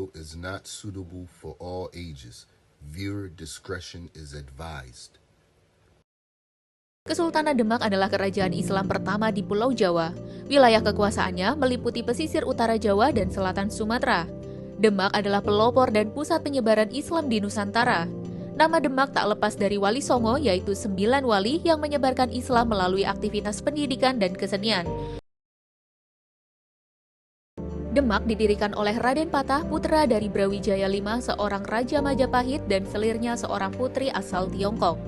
video is not suitable for all ages. Viewer discretion is advised. Kesultanan Demak adalah kerajaan Islam pertama di Pulau Jawa. Wilayah kekuasaannya meliputi pesisir utara Jawa dan selatan Sumatera. Demak adalah pelopor dan pusat penyebaran Islam di Nusantara. Nama Demak tak lepas dari Wali Songo, yaitu 9 wali yang menyebarkan Islam melalui aktivitas pendidikan dan kesenian. Demak didirikan oleh Raden Patah, putra dari Brawijaya V, seorang Raja Majapahit, dan selirnya seorang putri asal Tiongkok.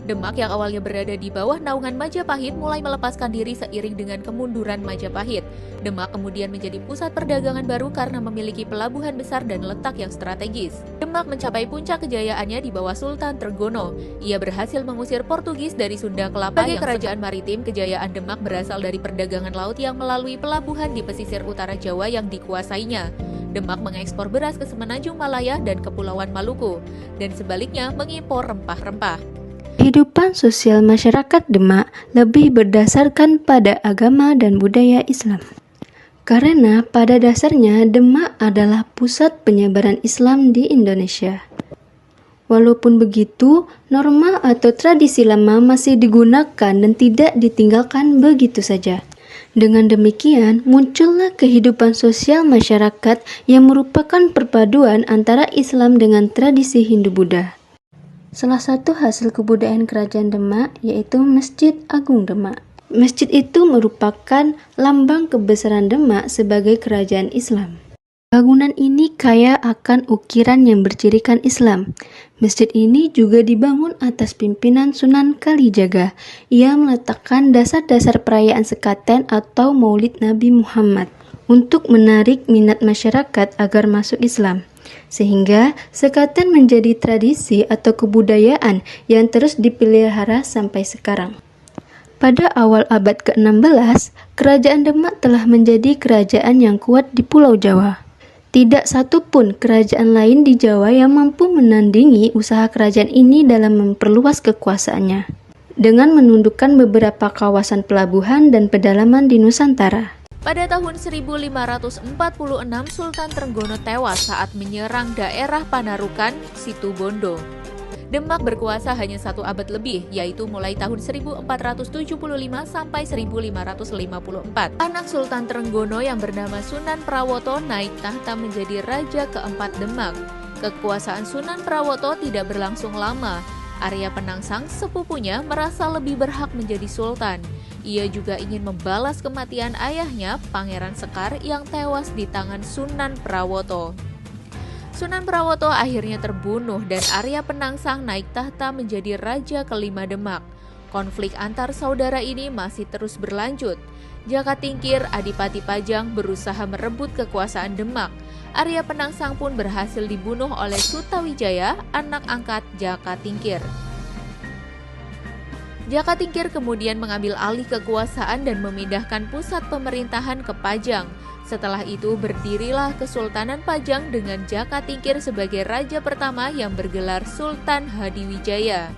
Demak yang awalnya berada di bawah naungan Majapahit mulai melepaskan diri seiring dengan kemunduran Majapahit. Demak kemudian menjadi pusat perdagangan baru karena memiliki pelabuhan besar dan letak yang strategis. Demak mencapai puncak kejayaannya di bawah Sultan Trenggono. Ia berhasil mengusir Portugis dari Sunda Kelapa. Sebagai kerajaan maritim, kejayaan Demak berasal dari perdagangan laut yang melalui pelabuhan di pesisir utara Jawa yang dikuasainya. Demak mengekspor beras ke Semenanjung Malaya dan Kepulauan Maluku, dan sebaliknya mengimpor rempah-rempah. Kehidupan sosial masyarakat Demak lebih berdasarkan pada agama dan budaya Islam. Karena pada dasarnya Demak adalah pusat penyebaran Islam di Indonesia. Walaupun begitu, norma atau tradisi lama masih digunakan dan tidak ditinggalkan begitu saja. Dengan demikian, muncullah kehidupan sosial masyarakat yang merupakan perpaduan antara Islam dengan tradisi Hindu-Buddha. Salah satu hasil kebudayaan Kerajaan Demak yaitu Masjid Agung Demak. Masjid itu merupakan lambang kebesaran Demak sebagai kerajaan Islam. Bangunan ini kaya akan ukiran yang bercirikan Islam. Masjid ini juga dibangun atas pimpinan Sunan Kalijaga. Ia meletakkan dasar-dasar perayaan sekaten atau Maulid Nabi Muhammad untuk menarik minat masyarakat agar masuk Islam. Sehingga sekaten menjadi tradisi atau kebudayaan yang terus dipelihara sampai sekarang. Pada awal abad ke-16, Kerajaan Demak telah menjadi kerajaan yang kuat di Pulau Jawa. Tidak satu pun kerajaan lain di Jawa yang mampu menandingi usaha kerajaan ini dalam memperluas kekuasaannya, dengan menundukkan beberapa kawasan pelabuhan dan pedalaman di Nusantara. Pada tahun 1546, Sultan Trenggono tewas saat menyerang daerah Panarukan, Situbondo. Demak berkuasa hanya 1 abad lebih, yaitu mulai tahun 1475 sampai 1554. Anak Sultan Trenggono yang bernama Sunan Prawoto naik tahta menjadi Raja keempat Demak. Kekuasaan Sunan Prawoto tidak berlangsung lama. Arya Penangsang, sepupunya, merasa lebih berhak menjadi sultan. Ia juga ingin membalas kematian ayahnya, Pangeran Sekar, yang tewas di tangan Sunan Prawoto. Sunan Prawoto akhirnya terbunuh dan Arya Penangsang naik tahta menjadi Raja kelima Demak. Konflik antar saudara ini masih terus berlanjut. Jaka Tingkir, Adipati Pajang, berusaha merebut kekuasaan Demak. Arya Penangsang pun berhasil dibunuh oleh Sutawijaya, anak angkat Jaka Tingkir. Jaka Tingkir kemudian mengambil alih kekuasaan dan memindahkan pusat pemerintahan ke Pajang. Setelah itu berdirilah Kesultanan Pajang dengan Jaka Tingkir sebagai raja pertama yang bergelar Sultan Hadiwijaya.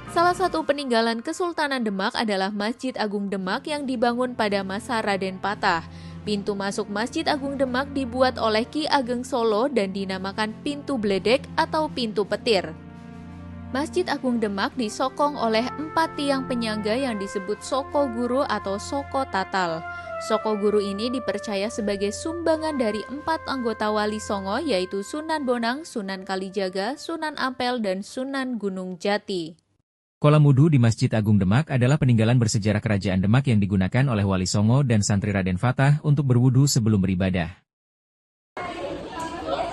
Salah satu peninggalan Kesultanan Demak adalah Masjid Agung Demak yang dibangun pada masa Raden Patah. Pintu masuk Masjid Agung Demak dibuat oleh Ki Ageng Solo dan dinamakan Pintu Bledek atau Pintu Petir. Masjid Agung Demak disokong oleh 4 tiang penyangga yang disebut Soko Guru atau Soko Tatal. Soko Guru ini dipercaya sebagai sumbangan dari 4 anggota Wali Songo, yaitu Sunan Bonang, Sunan Kalijaga, Sunan Ampel, dan Sunan Gunung Jati. Kolam wudhu di Masjid Agung Demak adalah peninggalan bersejarah Kerajaan Demak yang digunakan oleh Wali Songo dan santri Raden Fatah untuk berwudhu sebelum beribadah.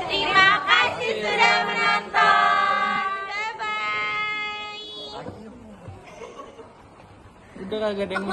Terima kasih sudah menonton. Bye-bye. Udah kagak ada yang